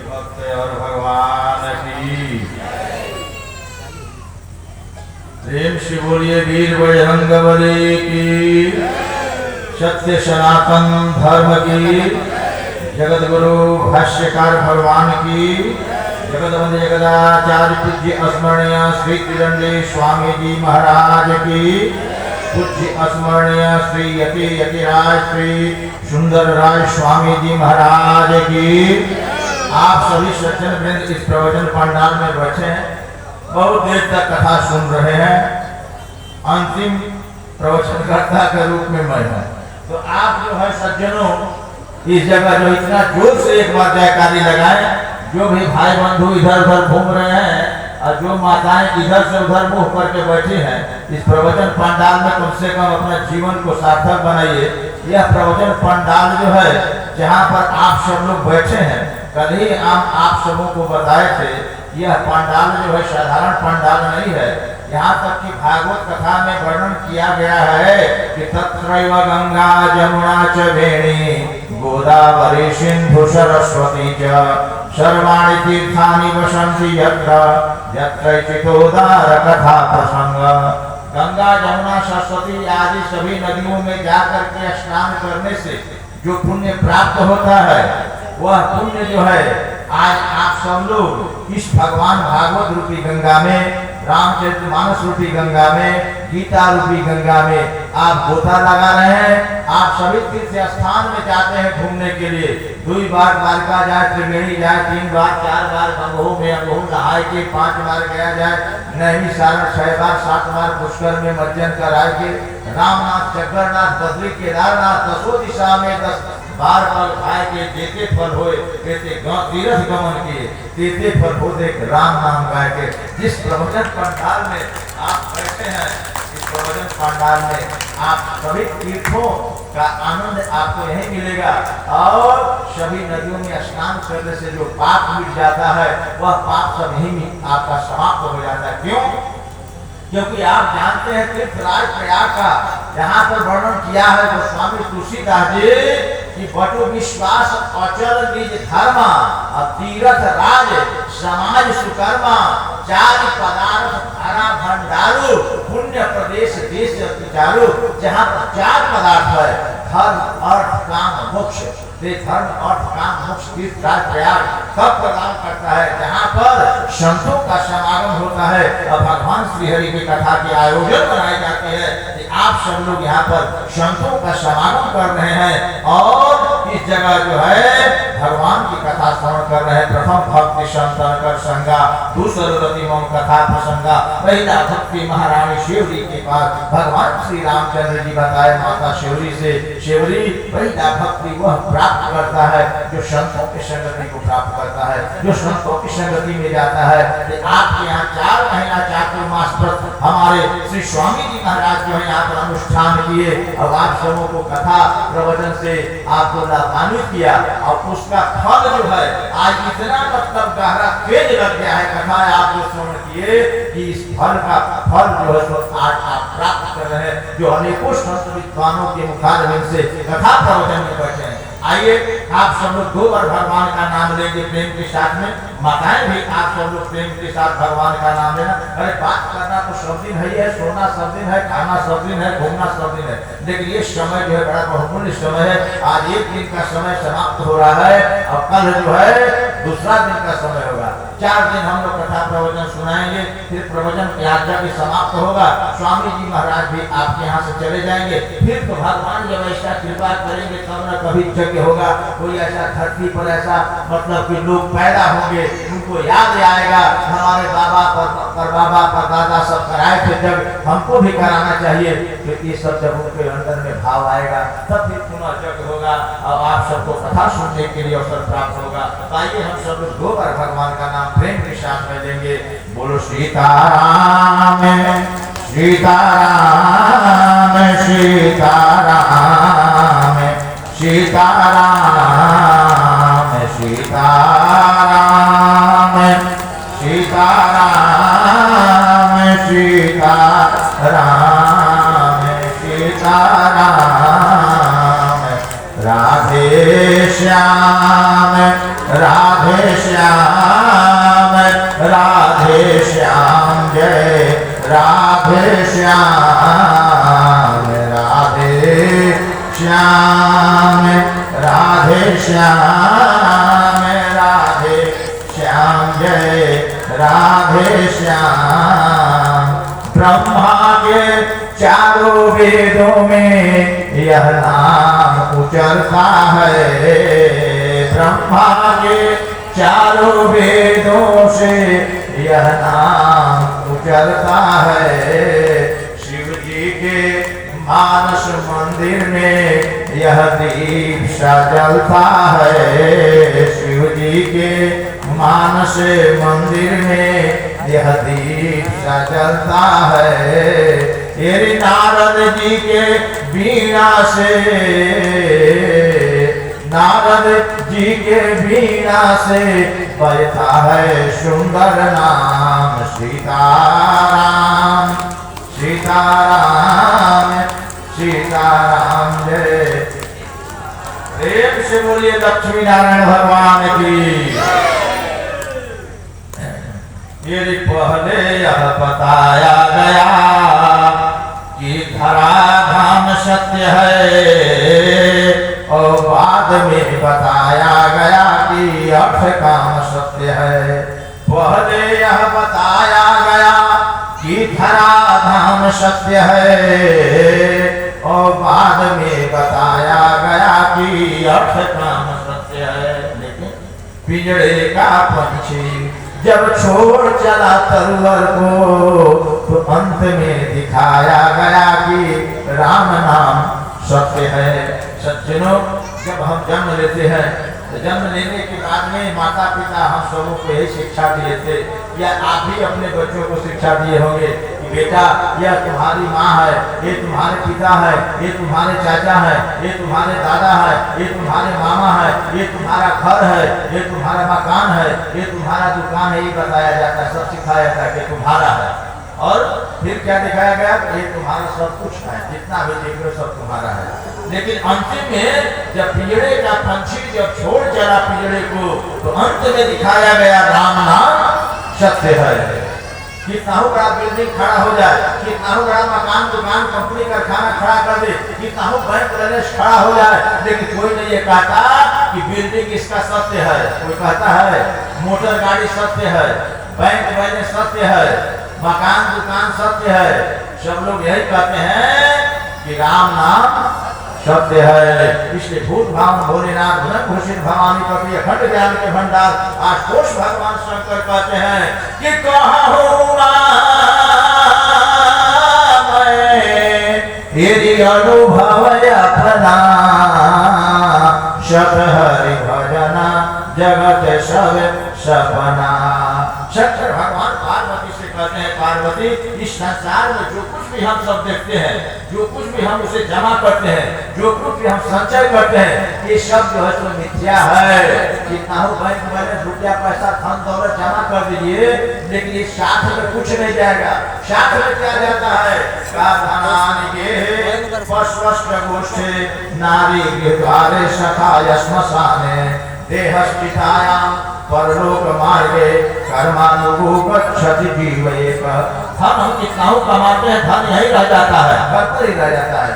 भक्त और भगवान की प्रेम से बोलिए वीर बजरंगबली की, सत्य सनातन धर्म की, जगत गुरु भाष्यकार भगवान की, जगतवंदे जगदाचार्य पूज्य स्मरणीय श्री त्रिदंडी स्वामी जी महाराज की, पूज्य स्मरणीय श्री यतिराज श्री सुंदर राज स्वामी जी महाराज की। आप सभी सज्जन वृंद इस प्रवचन पंडाल में बैठे हैं, बहुत देर तक कथा सुन रहे हैं। अंतिम प्रवचनकर्ता के रूप में मैं हूं, तो आप जो है सज्जनों इस जगह जो इतना जोर से एक बार जयकारी लगाएं। जो भी भाई बंधु इधर उधर घूम रहे हैं और जो माताएं इधर से उधर मुंह करके बैठी हैं, इस प्रवचन पंडाल में कम से कम अपना जीवन को सार्थक बनाइए। यह प्रवचन पंडाल जो है जहाँ पर आप सब लोग बैठे हैं, कल ही आप सबों को बताए थे, यह पंडाल जो है साधारण पंडाल नहीं है। यहाँ तक कि भागवत कथा में वर्णन किया गया है कि तत्रैव गंगा जमुना च वेणी गोदावरी सिंधु सरस्वती च सर्वाणि तीर्थानि वसन्ति यत्र यत्रैचितोदार कथा प्रसंग। गंगा जमुना सरस्वती आदि सभी नदियों में जाकर के स्नान करने से जो पुण्य प्राप्त होता है, वह पुण्य जो है आज आप सब लोग इस भगवान भागवत रूपी गंगा में, रामचरितमानस रूपी गंगा में, गीता रूपी गंगा में आप गोता लगा रहे हैं। आप सभी तीर्थ स्थान में जाते हैं घूमने के लिए, 2 बार द्वारका जाए, त्रिवेणी जाए, 3 बार 4 बार गंगोह में नहाए के 5 बार गया जाए, नहीं सारण 6 बार 7 बार पुष्कर में मज्जन कराए के, रामनाथ चक्रनाथ बद्री केदारनाथ 10 दिशा में 10 बार फल खाए के, देते फल होए कहते तीर्थ गमन किए, देते फल हो देख राम नाम गाय के। जिस प्रवचन पंडाल में आप बैठे हैं, इस प्रवचन पंडाल में आप सभी तीर्थों का आनंद आपको यही मिलेगा और सभी नदियों में स्नान करने से जो पाप मिट जाता है, वह पाप सब यही आपका समाप्त हो जाता है। क्यों? क्योंकि आप जानते हैं तीर्थराज प्रयाग का यहाँ पर वर्णन किया है गोस्वामी तुलसीदास जी कि बटु विश्वास अचल निज धर्मा और तीर्थ राज समाज सुकर्मा 4 पदार्थ धरा भंडारू पुण्य प्रदेश देश चारू। जहाँ पर 4 पदार्थ है, धर्म अर्थ काम मोक्ष, धर्म अर्थ काम मोक्ष तीर्थराज प्रयाग कब प्रदान करता है? जहाँ पर संतों का समागम होता है और भगवान श्री हरि की कथा के आयोजन बनाए जाते हैं। आप सब लोग यहाँ पर संतों का समागम कर रहे हैं और इस जगह जो है भगवान की कथा श्रवण कर रहे हैं। प्रथम भक्ति संतन कर संगा, दूसरी मम कथा प्रसंगा। पहला भक्ति महारानी शिवरी के पास भगवान श्री रामचंद्र जी बताए माता शिवरी से, शिवरी पहला भक्ति वह प्राप्त करता है जो संतों की संगति को प्राप्त करता है, जो संतों की संगति में जाता है। आपके यहाँ 4 महीना चातुर्मास व्रत हमारे श्री स्वामी जी महाराज जो है यहाँ पर अनुष्ठान किए और आप सबों को कथा प्रवचन से आपको लाभान्वित किया और उसका फल जो है आज इतना मतलब गहरा तेज लग गया है कथा आप जो श्रवण किए कि इस फल का फल जो है आज आप प्राप्त कर रहे हैं, जो अनेकों संत विद्वानों के मुखारबिंद से कथा प्रवचन में बैठे हैं। आइए आप सब लोग 2 बार भगवान का नाम लेंगे प्रेम के साथ में, माताएं भी आप सब लोग प्रेम के साथ भगवान का नाम लेना। अरे बात करना तो सब दिन है, सोना सब दिन है, खाना सब दिन है, घूमना सब दिन है, लेकिन ये समय जो है बड़ा बहुमूल्य समय है। आज एक दिन का समय समाप्त हो रहा है और कल जो है दूसरा दिन का समय होगा। 4 दिन हम लोग कथा प्रवचन सुनाएंगे, फिर प्रवचन यात्रा भी समाप्त होगा। स्वामी जी महाराज भी आपके यहाँ से चले जाएंगे, फिर तो भगवान जब ऐसा कृपा करेंगे तब न कभी यज्ञ होगा। कोई ऐसा धरती पर ऐसा मतलब कि लोग पैदा होंगे, उनको याद आएगा हमारे बाबा पर बाबा पर दादा सब कराए थे, जब हमको भी कराना चाहिए। तो ये सब जब उनके अंदर में भाव आएगा तब फिर पुनः यज्ञ होगा और आप सबको कथा सुनने के लिए अवसर प्राप्त होगा। आइए हम सब लोग 2 बार भगवान का नाम प्रेम के साथ में लेंगे। बोलो सीताराम सीताराम सीताराम सीताराम सीताराम सीताराम सीताराम सीताराम राधे श्याम राधे श्याम जय राधे श्याम राधे श्याम जय राधे श्याम। ब्रह्मा के चारों वेदों में यह नाम उचरता है, ब्रह्मा के चारों वेदों से यह नाम उचरता है। शिव जी के मानस मंदिर में यह दीप सा जलता है, शिव जी के मानस मंदिर में यह दीप सा जलता है। ये नारद जी के बीणा से, नारद जी के बीणा से बजता है सुंदर नाम सीताराम सीताराम सीताराम जय। प्रेम से बोलिए लक्ष्मी नारायण भगवान की। ये पहले यह बताया गया कि धराधाम सत्य है और बाद में बताया गया कि अर्थ काम सत्य है। पहले यह बताया गया कि धराधाम सत्य है और बाद में बताया गया कि अर्थ काम सत्य है। लेकिन पिंजड़े का पंछी जब छोड़ चला तलवर को तो अंत में दिखाया गया कि राम नाम सत्य है। सज्जनों, जब हम जन्म लेते हैं तो जन्म लेने के बाद में माता पिता हम सबों को यही शिक्षा दिए थे, या आप भी अपने बच्चों को शिक्षा दिए होंगे कि बेटा यह तुम्हारी माँ है, ये तुम्हारे पिता है, ये तुम्हारे चाचा है, ये तुम्हारे दादा है, ये तुम्हारे मामा है, ये तुम्हारा घर है, ये तुम्हारा मकान है, ये तुम्हारा दुकान है। ये बताया जाता है, सब सिखाया जाता है कि तुम्हारा है। और फिर क्या दिखाया गया? ये तुम्हारा सब कुछ है, जितना भी देख लो सब तुम्हारा है। लेकिन अंतिम में जब पिंजड़े का पंछी जब छोड़ चला पिंजड़े को तो अंत में दिखाया गया राम नाम सत्य है। कितना बड़ा बिल्डिंग खड़ा हो जाए, कितना बड़ा मकान दुकान कंपनी कारखाना खड़ा कर दे, कितना बैंक बैलेंस खड़ा हो जाए, लेकिन कोई नहीं ये कहता कि बिल्डिंग इसका सत्य है। कोई कहता है मोटर गाड़ी सत्य है, बैंक बैलेंस सत्य है, मकान दुकान सत्य है। सब लोग यही कहते हैं कि राम नाम सत्य है। इसलिए भूत भाव भोलेनाथ भुवन भूषित भवानी कवि अखंड ज्ञान के भंडार आशुतोष भगवान शंकर कहते हैं कि कहूँ यदि अनुभव अपना सत हरि भजना जगत सब सपना। शंकर भगवान पार्वती से कहते हैं, पार्वती इस संसार में जो कुछ भी हम सब देखते हैं, जो कुछ भी हम उसे जमा करते हैं, जो कुछ भी हम संचय करते हैं, ये सब जो है तो मिथ्या है। कितना हो बैंक बैलेंस रुपया पैसा धन दौलत जमा कर दीजिए, लेकिन ये साथ में कुछ नहीं जाएगा। साथ में क्या जाता है? गोष्ठे नारी द्वारे सखाय श्मशाने देहस्थितायां परलोक मार्गे कर्मानुरूप गच्छति जीव एक। हम कितना हो कमाते हैं, धन यही रह जाता है, घर पर ही रह जाता है।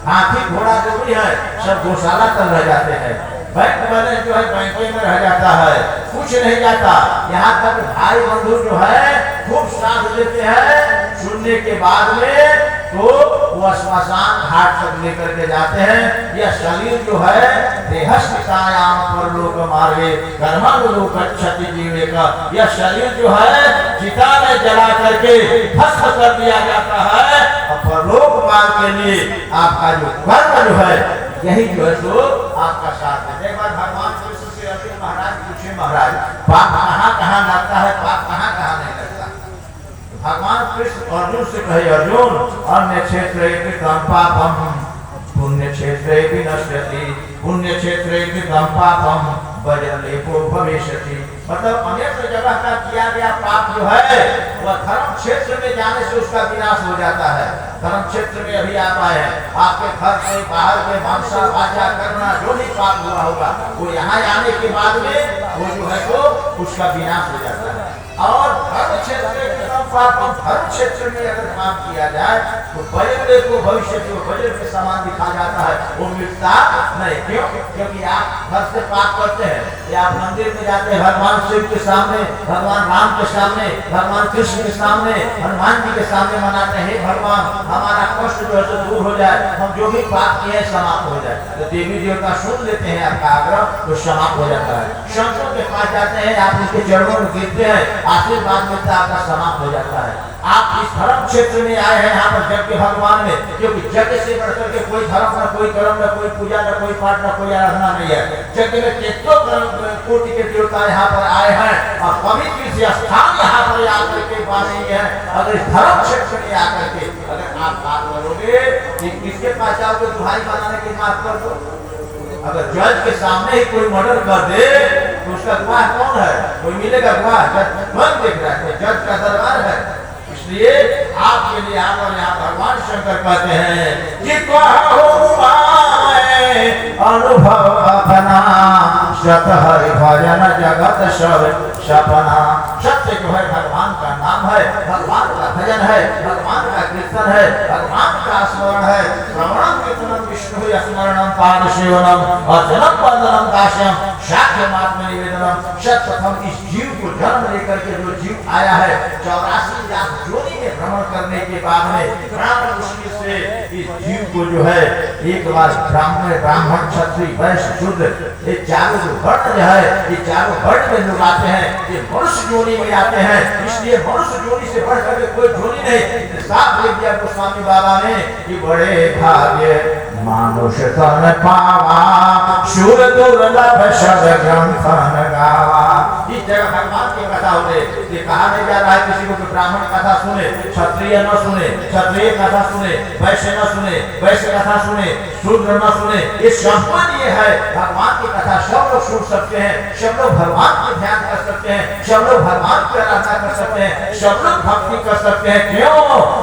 हाथी घोड़ा जो भी है सब गौशाला तक रह जाते हैं। बैंक बैलेंस जो है बैंकों में रह जाता है, कुछ नहीं जाता। यहाँ तक भाई बंधु जो है खूब साथ देते हैं, सुनने के बाद में तो वो श्मशान घाट तक लेकर के जाते हैं। यह शरीर जो है देहस्थितायां परलोक मार्गे कर्मानुरूप गच्छति जीवे का, यह शरीर जो है चिता में जला करके भस्म कर दिया जाता है और परलोक मार्ग के लिए आपका जो कर्म जो है यही जो है तो आपका साथ है। एक बार भगवान कृष्ण से अर्जुन महाराज पूछे, महाराज पाप कहाँ कहाँ लगता है, पाप कहाँ कहाँ नहीं लगता? भगवान कृष्ण अर्जुन से कहे, अर्जुन अन्य क्षेत्र पापम पुण्य क्षेत्र विनश्यति, पुण्य क्षेत्र पापम वज्रलेपो भविष्यति। मतलब अनेक जगह का किया गया पाप जो है वह धर्म क्षेत्र में जाने से उसका विनाश हो जाता है। धर्म क्षेत्र में अभी आप आए हैं, आपके घर से बाहर के मांसा वाचा करना जो भी पाप हुआ होगा वो यहाँ आने के बाद में वो जो है तो उसका विनाश हो जाता है। और धर्म क्षेत्र में धर्म क्षेत्र में अगर काम किया जाए तो बड़े को भविष्य जो बड़े के समान दिखा जाता है वो मिटता नहीं। क्यों? क्योंकि आप घर से पाप करते हैं या आप मंदिर में जाते हैं भगवान शिव के सामने, भगवान राम के सामने, भगवान कृष्ण के सामने, हनुमान जी के सामने मनाते हैं भगवान हमारा कष्ट जो है तो दूर हो जाए, हम जो भी पाप किए समाप्त हो जाए। तो देवी देवता सुन लेते हैं आपका आग्रह तो समाप्त हो जाता है। संतों के पास जाते हैं, आप उनके चरणों में गिरते हैं, आशीर्वाद मिलता है, आपका समाप्त हो जाता है। आप इस धर्म क्षेत्र में आए हैं यहाँ पर जग के भगवान में, क्योंकि जग से बढ़कर के कोई धर्म न कोई कर्म न कोई पूजा न कोई पाठ न कोई आराधना नहीं है। जग में कितनों कोटि के देवता यहाँ पर आए हैं और पवित्र से स्थान यहाँ पर आकर के वासी है। अगर इस धर्म क्षेत्र में आकर के अगर आप बात करोगे कि किसके पास जाओगे दुहाई बनाने की बात कर दो। अगर जज के सामने ही कोई मर्डर कर दे तो उसका गवाह कौन है? कोई मिलेगा गवाह? जज कौन देख रहा है? जज का दरबार है। इसलिए आपके लिए यहाँ भगवान शंकर कहते हैं कि अनुभव अपना सत हरि भजन जगत सब सपना। सत्य जो है भगवान का नाम है, भगवान का भजन है, भगवान का कीर्तन है, भगवान का स्मरण है। श्रवणम कीर्तनम विष्णु स्मरणम पाद सेवनम अर्चनम वंदनम दास्यम शाख्य महात्म निवेदनम। सर्वप्रथम इस जीव को जन्म लेकर के जो जीव आया है 84 लाख योनि में भ्रमण करने के बाद में बड़ा मुश्किल से इस जीव को जो है एक बार ब्राह्मण क्षत्रिय वैश्य शूद्र ये चारों जो वर्ण जो है ये चारों वर्ण में लोग आते हैं, ये मनुष्य योनि में आते हैं। इसलिए मनुष्य योनि से बढ़कर के कोई योनि नहीं। साफ लिख दिया गोस्वामी बाबा ने कि बड़े भाग्य मानुष तन पावा शूर दुर्लभ शब्द ग्रंथन गावा। इस जगह भगवान की कथा हो रही ये कहा नहीं जा रहा है किसी को ब्राह्मण कथा सुने क्षत्रिय न सुने, क्षत्रिय कथा सुने वैश्य न सुने, वैश्य कथा सुने शूद्र न सुने। ये संपूर्ण ये है भगवान की कथा सब लोग सुन सकते हैं, सब लोग भगवान के ध्यान कर सकते हैं, सब लोग भगवान की आराधना कर सकते हैं, सब लोग भक्ति कर सकते हैं। क्यों?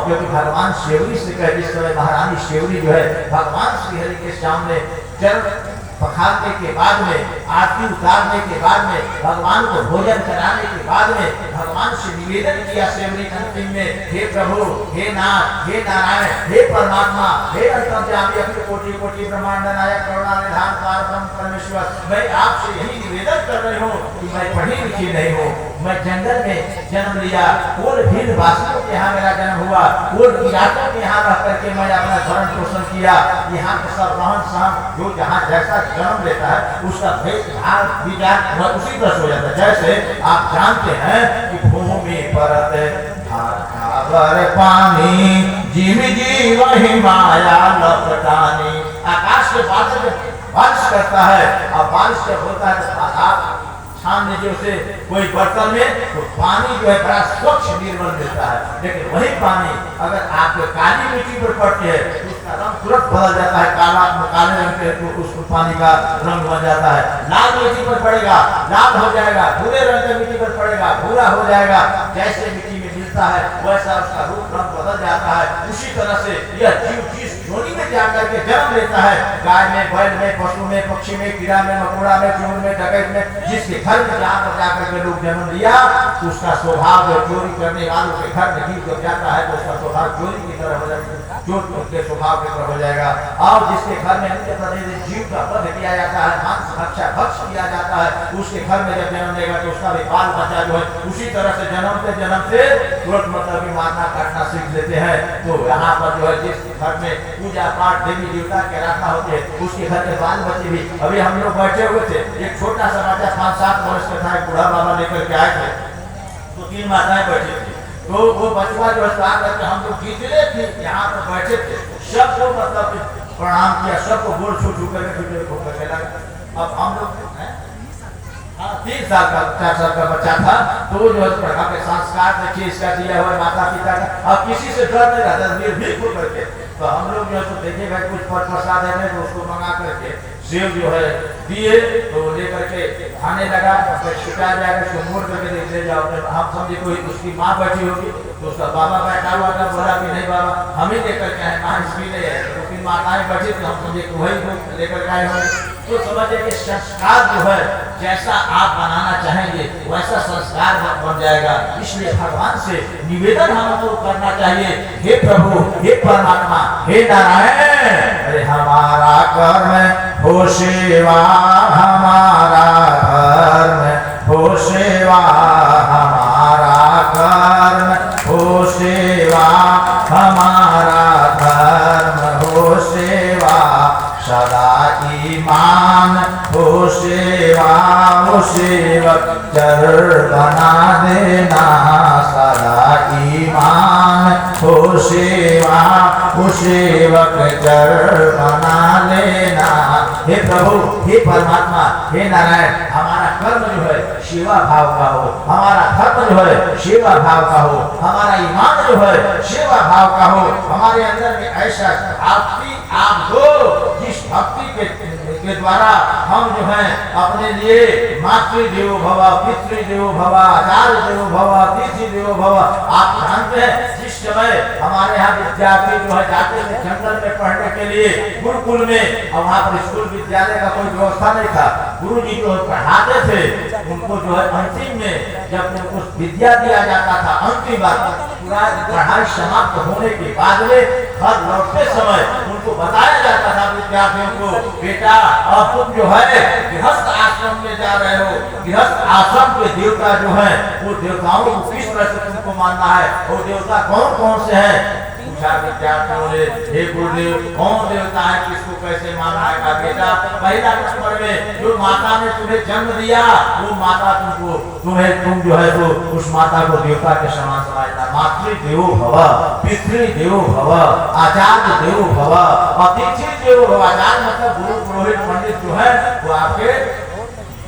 क्योंकि भगवान शेवरी से कहे जिस समय महारानी शेवरी जो है भगवान श्री हरि के सामने चरण पखारने के बाद में आरती उतारने के बाद में भगवान को भोजन कराने के बाद में भगवान से निवेदन किया शेवरी अंतिम में, हे प्रभु, हे नाथ, हे नारायण, हे परमात्मा, हे अंतर्यामी अखिल कोटि कोटि ब्रह्मांड नायक करुणा निधान पारब्रह्म परमेश्वर, मैं आपसे यही निवेदन कर रही हूँ कि मैं पढ़ी लिखी नहीं हूँ, मैं जंगल में जन्म लिया, कुल भील वासियों के यहाँ मेरा जन्म हुआ, कुल किरातों के यहाँ रह करके मैं अपना भरण पोषण किया। यहाँ के सब रहन सहन जो जहाँ जैसा जन्म लेता है उसका भेदभाव विचार उसी तरह हो जाता है। जैसे आप जानते हैं कि भूमि परत पानी जीव जीव ही माया लपटानी। आकाश के बादल में बारिश करता है और बारिश जब होता है तो सामने जो से कोई बर्तन में तो पानी जो है बड़ा स्वच्छ निर्मल मिलता है, लेकिन वही पानी अगर आपके काली मिट्टी पर पड़ती है तो उसका रंग तुरंत बदल जाता है, काले रंग के उस पानी का रंग बन जाता है। लाल मिट्टी पर पड़ेगा लाल हो जाएगा, भूरे रंग के मिट्टी पर पड़ेगा भूरा हो जाएगा। जैसे मिट्टी में मिलता है वैसा उसका रूप रंग बदल जाता है। उसी तरह से यह जीव जिस योनि में जाकर के जन्म लेता है, गाय में, बैल में, पशु में, पक्षी में, कीड़ा में, मकोड़ा में, चोर में, डकैत में, जिसके घर में जहाँ पर जाकर के लोग जन्म लिया तो उसका स्वभाव चोरी करने वालों के घर में जीव जब जाता है तो उसका स्वभाव चोरी की तरह हो जाएगा, चोर के स्वभाव की तरह हो जाएगा। और जिसके घर में नित्य प्रतिदिन जीव का वध किया जाता है, मांस भक्षा भक्ष किया जाता है, उसके घर में जब जन्म लेगा तो उसका भी बाल बच्चा जो है उसी तरह से जन्म से तुरंत मतलब मारना काटना सीख लेते हैं। तो यहाँ पर जो है जिस घर में पूजा पाठ देवी देवता के आराधना होते हैं उसके घर के बाल बच्चे भी। अभी हम लोग बैठे हुए थे, एक छोटा सा बच्चा 5-7 वर्ष का था, एक बूढ़ा बाबा लेकर के आए थे, तो 3 माताएं बैठी थी। तो वो बचवा जो है करके हम लोग जितने थे यहाँ पर बैठे थे सबको मतलब प्रणाम किया, सबको गोल छू करके लगा। अब हम लोग 3 साल का 4 साल का बच्चा था, तो वो जो है प्रकार के संस्कार देखिए इसका दिया हुआ माता पिता का, अब किसी से डर नहीं रहता निर्भीक होकर के। तो हम लोग जो है तो देखे भाई कुछ प्रसाद है तो उसको मंगा करके सेव जो है दिए तो लेकर के खाने लगा, छिटा जाएगा उसको मोड़ करके ले जाओ। हम समझे कोई उसकी माँ बैठी होगी तो उसका बाबा बैठा हुआ था, बोला कि नहीं बाबा हम ही लेकर के आए, माँ इसकी नहीं है, उसकी माताएं बैठी तो हम समझे कि वही लेकर के आए होंगे। तो समझे कि संस्कार जो है जैसा आप बनाना चाहेंगे वैसा संस्कार बन जाएगा। इसलिए भगवान से निवेदन हमको करना चाहिए, हे प्रभु, हे परमात्मा, हे नारायण, अरे हमारा कर्म हो सेवा, हमारा कर्म हो सेवा, हमारा कर्म हो सेवा, हमारा धर्म हो सेवा, सदा ईमान हो सेवा, हो सेवक चर बना देना, सदा ईमान हो सेवा, हो सेवक चर बना लेना। हे प्रभु, हे परमात्मा, हे नारायण, हमारा कर्म जो है सेवा भाव का हो, हमारा धर्म जो है सेवा भाव का हो, हमारा ईमान जो है सेवा भाव का हो, हमारे अंदर में ऐसा भक्ति आप दो जिस भक्ति के द्वारा हम जो है अपने लिए मातृदेवो भव, पितृदेवो भव, आचार्य देवो भव, अतिथि देवो भव। आप जानते हैं जिस समय हमारे यहाँ विद्यार्थी जो है जाते थे जंगल में पढ़ने के लिए गुरुकुल में, और वहाँ पर स्कूल विद्यालय का कोई व्यवस्था नहीं था, गुरु जी जो पढ़ाते थे उनको जो है अंतिम में जब उनको विद्या दिया जाता था, अंतिम बार पूरा पढ़ाई समाप्त होने के बाद में घर लौटते समय उनको बताया जाता था विद्यार्थियों को, बेटा अब तुम जो है गृहस्थ आश्रम में जा रहे हो, गृहस्थ आश्रम के देवता जो है वो देवताओं को किस तरह से तुमको मानना है, वो देवता कौन कौन से हैं। पूछा विद्यार्थियों ने, हे गुरुदेव कौन देवता है, किसको कैसे मानना है। का बेटा पहला नंबर में जो माता ने तुम्हें जन्म दिया वो माता तुम जो है तो उस माता को देवता के समान समझना। मातृदेवो भव, पितृदेवो भव, आचार्य देवो भव, अतिथि देवो भव। आचार्य मतलब गुरु पुरोहित पंडित जो है वो आपके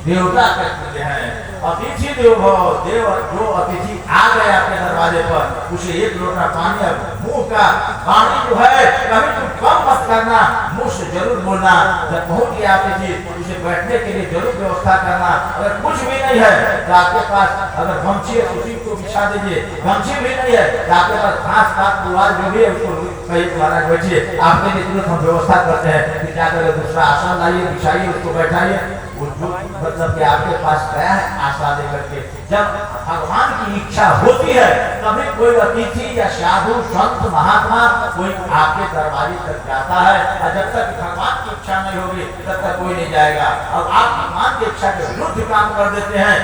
देवता कहते हैं। अतिथि देवो भव, देव जो अतिथि आ गए आपके दरवाजे पर उसे एक लोटा पानी, मुंह का पानी जो है कभी तुम कम मत करना, मुंह से जरूर बोलना। जब पहुंच गया अतिथि उसे बैठने के लिए जरूर व्यवस्था करना। अगर कुछ भी नहीं है तो आपके पास अगर गमछी है उसी को बिछा दीजिए, गमछी भी नहीं है तो आपके पास घास काट पुआल जो भी है उसको कहीं तुम्हारा बैठिए। आपके लिए तुरंत हम व्यवस्था करते हैं कि क्या करें, दूसरा आसन लाइए, बिछाइए, उसको बैठाइए। मतलब कि आपके पास गया है आशा लेकर के। जब भगवान की इच्छा होती है तभी कोई अतिथि या साधु संत महात्मा कोई आपके दरवाजे तक जाता है, और जब तक भगवान की इच्छा नहीं होगी तब तक कोई नहीं जाएगा। अब आप भगवान की इच्छा के विरुद्ध काम कर देते हैं,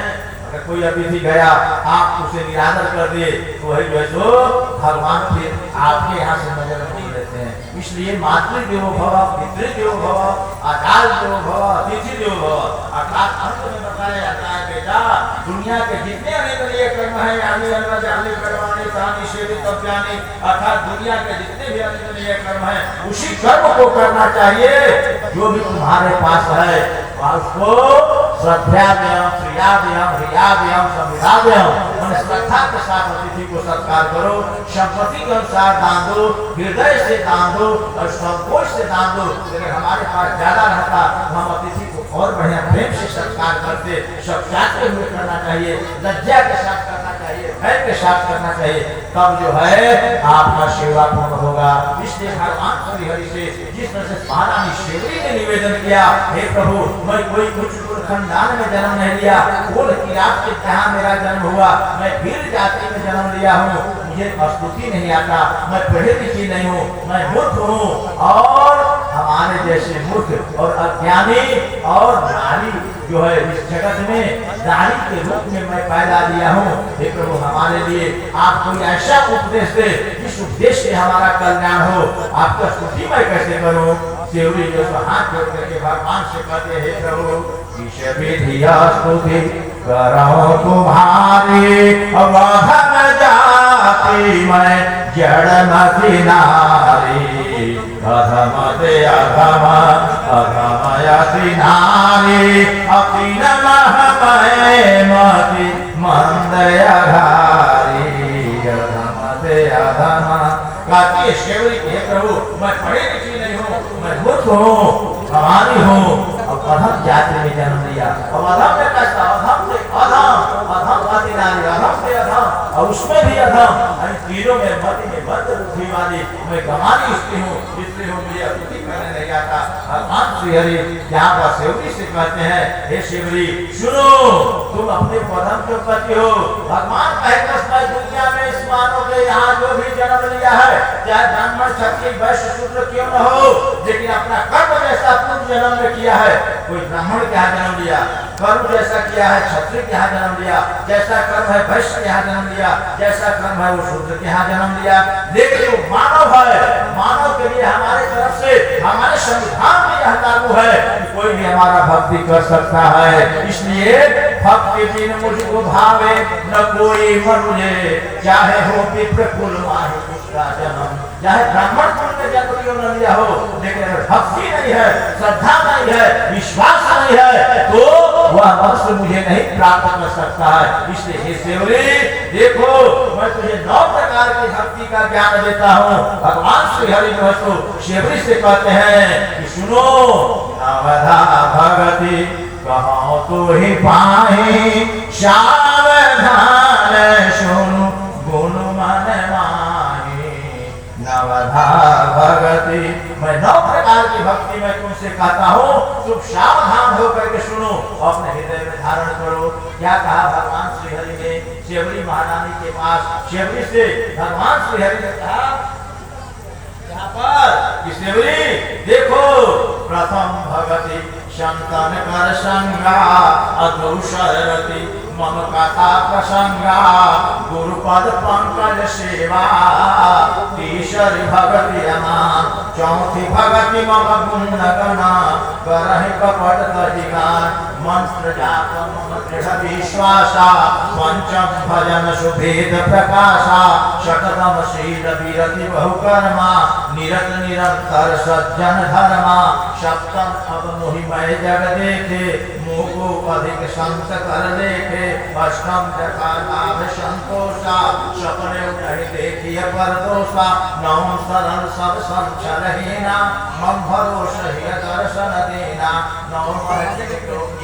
अगर कोई अतिथि गया आप उसे निरादर कर दिए तो वही जो है सो भगवान फिर आपके यहाँ से नजर नहीं लेते हैं। इसलिए मातृदेवो भव, पितृदेवो भव, आचार्य देवो भव, अतिथि देवो भव। अर्थात अंत में बताया जाता है बेटा दुनिया के जितने अनिंदनीय कर्म है, अर्थात दुनिया के जितने भी अनिंदनीय कर्म है उसी कर्म को करना चाहिए जो भी तुम्हारे पास है, और उसको श्रद्धाव्यम, श्रियाव्यम, हियाव्यम, संविधाव्यम, मैंने श्रद्धा के साथ अतिथि को सत्कार करो, संपत्ति के अनुसार दान दो, हृदय से दान दो और संकोच से दान दो। अगर हमारे पास ज्यादा रहता तो हम अतिथि को और बढ़िया प्रेम से सत्कार करते। सब जाते हुए करना चाहिए, लज्जा के साथ करना चाहिए, भय के साथ करना चाहिए, तब जो है आपका सेवा पूर्ण होगा। इसलिए भगवान श्री हरि से जिस तरह से महारानी शेवरी ने निवेदन किया, हे प्रभु मैं कोई उच्च खानदान में जन्म नहीं लिया, कुल किरात के जहाँ मेरा जन्म हुआ, मैं वीर जाति में जन्म लिया हूँ, मुझे स्तुति नहीं आता, मैं पढ़ी लिखी नहीं हूँ, मैं मूर्ख हूँ, और हमारे जैसे मूर्ख और अज्ञानी और नारी जो है इस जगत में नारी के रूप में मैं पैदा लिया हूँ। हे प्रभु हमारे लिए आप कोई ऐसा उपदेश दे जिस उपदेश से हमारा कल्याण हो। आपका स्तुति मैं कैसे करूँ। शेवरी जो हाथ जोड़ करके भगवान से कहते, हे प्रभु विषय विधिया स्तुति करो तुम्हारी, अवधम जाति मैं जड़मति नारी, अधमते अधम अधमयति नारी, अकीन महमय मति मंदय घारी, अधमते अधम। कहती है शेवरी, हे प्रभु मैं पढ़ी लिखी नहीं हूँ, मैं मूर्ख हूँ, कहानी हूँ, और अधम जाति में जन्म लिया और अधम में कैसा अधम से अधम गति नारी अधम से अधम और उसमें भी अधम तीनों में मति में बद्ध बुद्धि वाली मैं गंवारी स्त्री हूँ मुझे स्तुति करने नहीं आता। भगवान श्री हरि यहाँ पर शिवरी से कहते हैं हे शिवरी सुनो तुम अपने पदम के पति हो। भगवान कहे दुनिया में इस मानव के यहाँ जो भी जन्म लिया है चाहे ब्राह्मण क्षत्रिय वैश्य शूद्र क्यों न हो लेकिन अपना कर्म जैसा पूर्व जन्म में किया है। कोई ब्राह्मण के यहाँ जन्म लिया कर्म जैसा किया है क्षत्रिय के यहाँ जन्म लिया जैसा कर्म है वैश्य के यहाँ जन्म लिया जैसा कर्म है वो शूद्र के यहाँ जन्म लिया। लेकिन वो मानव है मानव के लिए हमारे तरफ से हमारे संविधान में यह लागू है कि कोई भी हमारा भक्ति कर सकता है। इसलिए भक्ति बिन मुझको भावे न कोई मनुजे चाहे हो विप्र कुल माही उसका जन्म चाहे ब्राह्मण कुल में जन्म क्यों न लिया हो लेकिन अगर भक्ति नहीं है श्रद्धा नहीं है विश्वास नहीं है तो वह वस्तु मुझे नहीं प्राप्त कर सकता है। इसलिए हे शिवरी देखो मैं तुझे 9 प्रकार की भक्ति का ज्ञान देता हूँ। भगवान श्री हरि वस्तु शिवरी से कहते हैं कि सुनो नवधा भगति कहो तो ही पाही सावधान सुनु गुण मन माही। नवधा भगति मैं 9 प्रकार की भक्ति में तुमसे कहता हूँ तुम सावधान होकर के सुनो अपने हृदय में धारण करो। क्या कहा भगवान श्री हरि ने शिवरी महारानी के पास शिवरी से भगवान श्री हरि ने कहा यहाँ पर कि शिवरी देखो प्रथम भगति संतन कर संगा अदौशरति मम कथा प्रसंगा गुरुपद पंकज सेवा। तीसरी भगति अमा चौथी भगति मम गुण गणा करहि कपट तजिगान मंत्र जाप मम दृढ़ विश्वासा। पंचम भजन सुभेद प्रकाशा शतम शील विरति बहुकर्मा निरत निरंतर सज्जन धर्मा। सप्तम अब मोहि मैं जग देखे मोको अधिक संत कर देखे। अष्टम जथा लाभ संतोषा सपने नहीं देखिए परदोषा। नवम सरल सब संचलहीना मम भरोसा ही दर्शन देना। नवम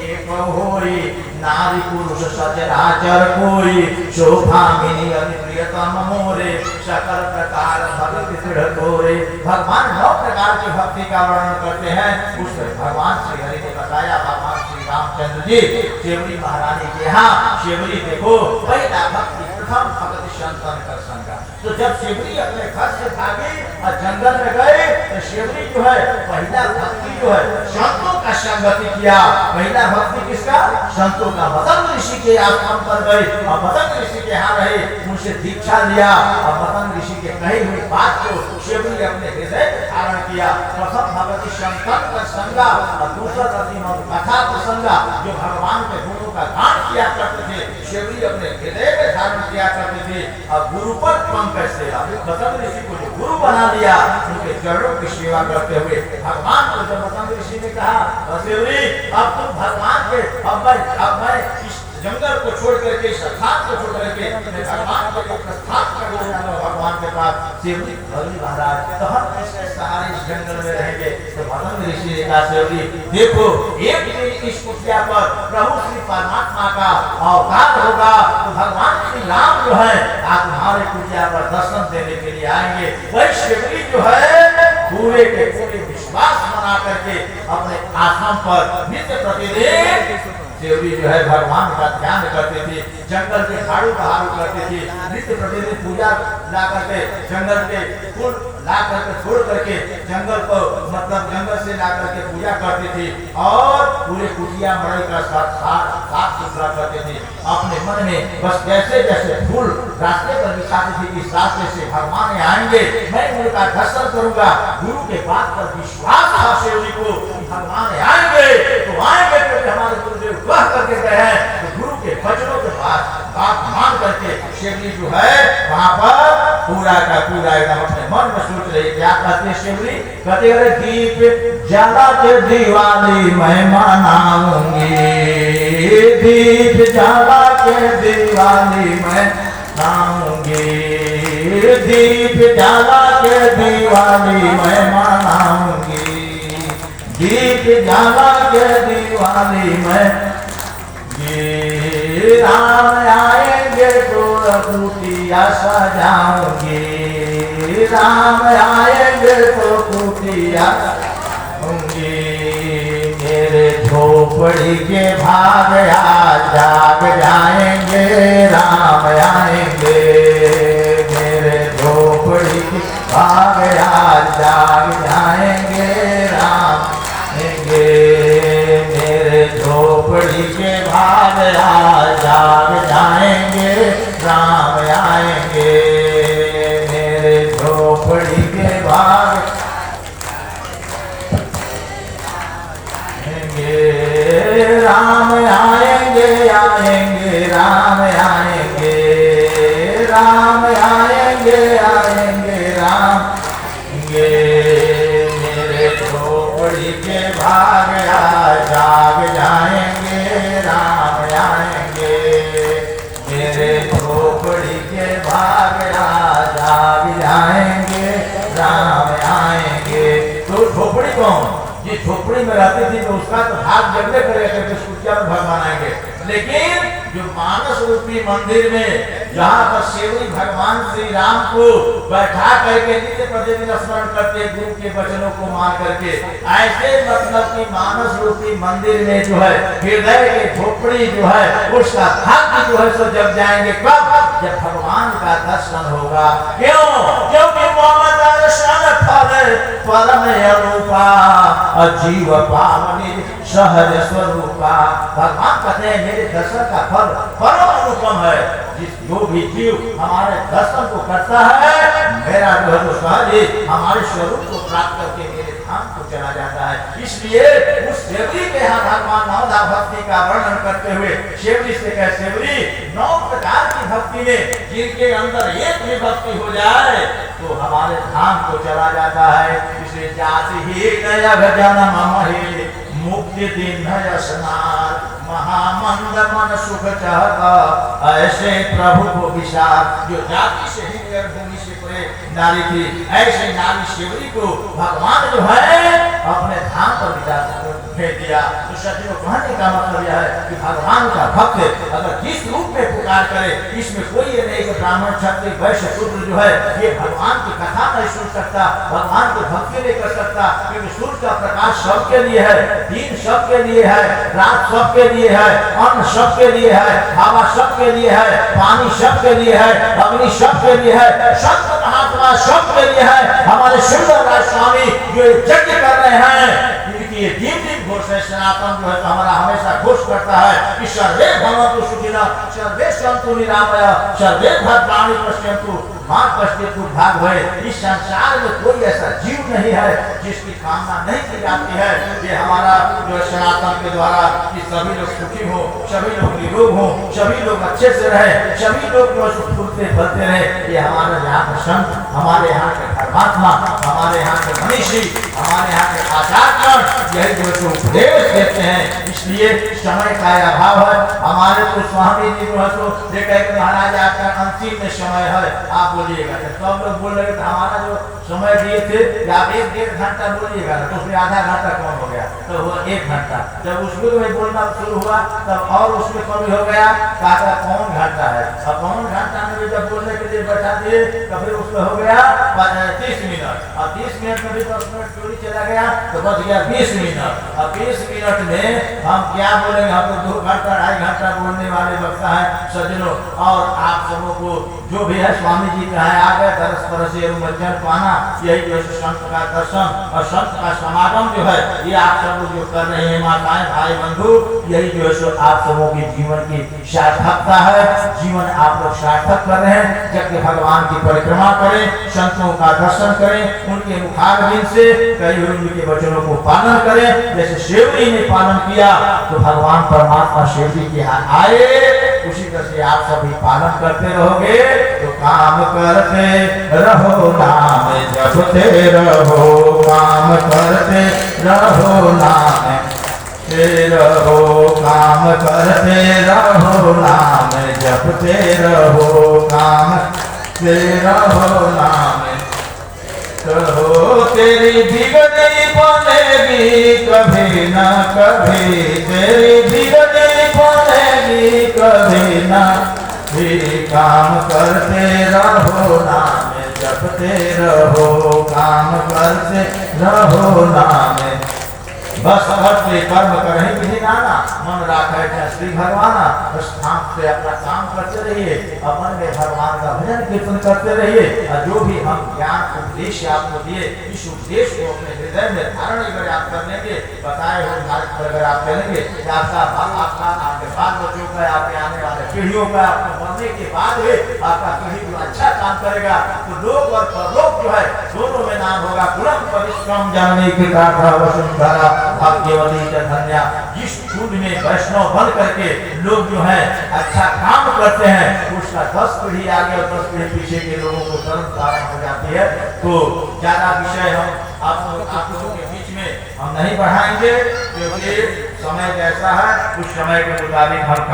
एक होई नारी पुरुष सचराचर कोई शोभामिनी अति प्रियतम मोरे सकल प्रकार भक्ति दृढ़ तोरे। भगवान 9 प्रकार की भक्ति का वर्णन करते हैं। उसमें भगवान श्री हरि ने बताया भगवान श्री रामचंद्र जी शिवरी महारानी के यहाँ शिवरी देखो पहला भक्ति प्रथम भक्ति संतन कर संगा। तो जब शिवरी अपने घर से भागी और जंगल में गए तो शिवरी जो है पहला भक्ति जो है संतों का संगति किया। पहला भक्ति किसका संतों का। मतंग ऋषि के आश्रम पर गए और मतंग ऋषि के यहाँ रहे उनसे दीक्षा लिया और मतंग ऋषि के कही हुई बात को शिवरी अपने हृदय में धारण किया। प्रथम भक्ति संतन कर संगा और दूसरा कथा प्रसंगा जो भगवान के गुणों का गान किया करते थे शिवरी अपने हृदय में धारण किया करते थे। और गुरुपद पंकज सेवा मतंग ऋषि को जो गुरु बना लिया उनके चरणों की सेवा करते हुए भगवान को जब मतंग ऋषि ने कहा शिवरी अब तुम भगवान के अब मैं इस जंगल को छोड़ करके स्थान को छोड़ करके भगवान को प्रस्थान कर भगवान के पास शिवरी भगवान महाराज तो हम इसके सहारे इस जंगल में रहेंगे। तो मतंग ऋषि ने कहा शिवरी देखो एक दिन इस कुटिया पर प्रभु श्री परमात्मा का अवतार होगा तो भगवान श्री राम जो है आज तुम्हारे कुटिया पर दर्शन देने के लिए आएंगे। वही शिवरी जो है पूरे के पूरे विश्वास बना करके अपने आश्रम पर नित्य प्रतिदिन शिवरी जो है भगवान का ध्यान करते थे। जंगल के झाड़ू बहारू करते थे नित्य प्रतिदिन पूजा ला करके जंगल के फूल ला करके छोड़ करके जंगल को मतलब जंगल से ला करके पूजा करते थे और पूरे कुटिया मड़ई का साफ सुथरा करते थे। अपने मन में बस जैसे जैसे फूल रास्ते पर बिछाते थे कि इस रास्ते से भगवान आएंगे मैं उनका दर्शन करूंगा। गुरु के बात पर विश्वास था शिवजी को भगवान आएंगे तो आएंगे क्योंकि हमारे गुरुदेव कह करके गए हैं। तो गुरु के वचनों के बाद बात मान करके शिवजी जो है वहां पर पूरा का पूरा एकदम अपने मन में सोच रहे क्या कहते शिवरी कहते अरे दीप जला के दिवाली मैं मनाऊंगी। दीप जला के दिवाली मैं मनाऊंगी। दीप जला के दिवाली मैं मनाऊंगी। दीप जाला के दिवाली में ये राम आएंगे तो कुटिया सजाऊंगी, राम आएंगे तो कुटिया सजाऊंगी। मेरे झोपड़ी के भाग आज जाग जाएंगे, राम आएंगे। मेरे झोपड़ी के भाग आज जाग जाएंगे, राम आएंगे। मेरे झोपड़ी के भाग आज जाग जाएंगे, राम आएंगे। मेरे झोपड़ी के भाग राम आएंगे, आएंगे राम आएंगे, राम आएंगे, आएंगे राम आएंगे। मेरे झोपड़ी के भाग आज जाग जाएंगे, राम आएंगे। मेरे झोपड़ी के भाग आज जाग जाएंगे, राम आएंगे। तो झोपड़ी कौन? जिस झोपड़ी में रहती थी तो उसका तो भाग जगने करेगा करके कुटिया में भगवान आएंगे। लेकिन जो मानस रूपी मंदिर में जहाँ पर सेवरी भगवान श्री राम को बैठा करके नित्य प्रतिदिन स्मरण करते गुरु के वचनों को मान करके, ऐसे मतलब कि मानस रूपी मंदिर में जो है हृदय की झोपड़ी जो है उसका भाग्य जो है सो जब जाएंगे कब? जब भगवान का दर्शन होगा। क्यों? क्योंकि मोहम्मद दर्शन फल परम रूपा अजीव पावनी सहज स्वरूपा। भगवान कहते हैं मेरे दर्शन का फल परम अनुपम है। जो भी जीव हमारे दर्शन को करता है मेरा जो है सहज हमारे स्वरूप को प्राप्त करके मेरे धाम को चला जाता है। इसलिए उस सेवरी के यहाँ भगवान नवधा भक्ति का वर्णन करते हुए सेवरी से कहे सेवरी 9 प्रकार की भक्ति में जिनके अंदर एक भी भक्ति हो जाए तो हमारे धाम को चला जाता है। इसलिए जाति ही नया जन्म मही मुक्ति दिन स्नान महामंद मन सुख चाहता ऐसे प्रभु को विशाल। जो जाति से ही भूमि से परे नारी थी ऐसे नारी सेवरी को भगवान जो है अपने धाम पर भेज दिया। तो सज्जनों कहने का मतलब यह है कि भगवान का भक्त अगर जिस रूप में पुकार करे इसमें कोई ये नहीं कि ब्राह्मण क्षत्रिय वैश्य शूद्र जो है ये भगवान की कथा नहीं सुन सकता, भगवान की भक्ति नहीं कर सकता। क्योंकि सूर्य का प्रकाश सबके लिए है, दिन सबके लिए है, रात सबके लिए है, अन्न सबके लिए है, हवा सबके लिए है, पानी सबके लिए है, अग्नि सबके लिए है, संत महात्मा सबके लिए है। हमारे सुंदर स्वामी जो यज्ञ कर रहे हैं ये दिन घोष है। सनातन जो है तो हमारा हमेशा घोष करता है कि सर्वे भवन्तु सुखिनः सर्वे सन्तु निरामया सर्वे भद्राणि पश्यन्तु मां कष्टेषु भाग भय। इस संसार में कोई ऐसा जीव नहीं है जिसकी कामना नहीं की जाती है। ये हमारा जो सनातन के द्वारा कि सभी लोग सुखी हो, सभी लोग निरोग हो, सभी लोग अच्छे से रहे, सभी लोग जो फूलते फलते रहे। ये हमारे यहाँ के संत, हमारे यहाँ के धर्मात्मा, हमारे यहाँ के मनीषी, हमारे यहाँ के आचार्य यही जो उपदेश देते हैं। इसलिए समय का अभाव है। हमारे तो स्वामी जी जो है तो ये कहते महाराज आपका अंतिम में समय है आप बोलिएगा। तो सब लोग बोल रहे थे हमारा जो समय दिए थे कि आप 1-1.5 घंटा बोलिएगा तो उसमें आधा घंटा कम हो गया तो हुआ 1 घंटा। जब उसमें में बोलना शुरू हुआ तब और उसमें कमी हो गया, कहा 1 घंटा है। अब 1 घंटा में भी जब बोलने के लिए बैठा दिए तो फिर उसमें हो गया 30 मिनट और 30 मिनट में भी 10 मिनट चोरी चला गया तो बच गया 20 मिनट। अब 20 मिनट में हम क्या बोलेंगे? हम तो 2 घंटा 2.5 घंटा बोलने वाले वक्ता है सज्जनों। और आप सबों को जो भी है स्वामी जी का है आ गए दरस परस मज्जन पाना यही जो संत का दर्शन और संत का समागम जो है ये आप सब लोग जो कर रहे हैं माताएं भाई बंधु यही जो है सो आप सबों के जीवन की सार्थकता है। जीवन आप लोग सार्थक कर रहे हैं जबकि भगवान की परिक्रमा करें, संतों का दर्शन करें, उनके मुखारबिंद से कई उनके वचनों को पालन करें। जैसे सेवरी ने पालन किया तो भगवान परमात्मा सेवरी के यहाँ आए, उसी तरह से आप सभी पालन करते रहोगे तो काम करते रहो नाम जपते रहो, काम करते रहो नाम रहो, काम करते रहो नाम जपते रहो, काम करते रहो नाम रहो। तेरी बिगड़ी बने बनेगी कभी न कभी, तेरी जीवनी बनेगी कभी न भी। काम करते रहो नाम जपते रहो, काम करते रहो नाम बस करते कर्म करही विधि नाना, मन राखे श्री भगवाना। बस काम से अपना काम करते रहिए और मन में भगवान का भजन कीर्तन करते रहिए। और जो भी हम ज्ञान उपदेश आपको दिए, इस उपदेश को अपने हृदय में धारण अगर आप कर लेंगे, बताए हुए मार्ग पर अगर आप चलेंगे, आपका आपके बाल बच्चों का, आपके आने वाले पीढ़ियों का, आपको मरने के बाद है आपका पीढ़ी जो अच्छा काम करेगा तो लोग और परलोक जो है दोनों में नाम होगा। कुलम परिश्रम जानने की गाथा वसुंधरा भाग्यवती धन्या। जिस कुल में वैष्णव बन करके लोग जो है अच्छा काम करते हैं, उसका 10 पीढ़ी आगे और 10 पीढ़ी पीछे के लोगों को धर्म धारण हो जाती है। तो ज्यादा विषय हम आप लोगों के बीच में हम नहीं बढ़ाएंगे, क्योंकि समय कैसा है उस समय के मुताबिक हम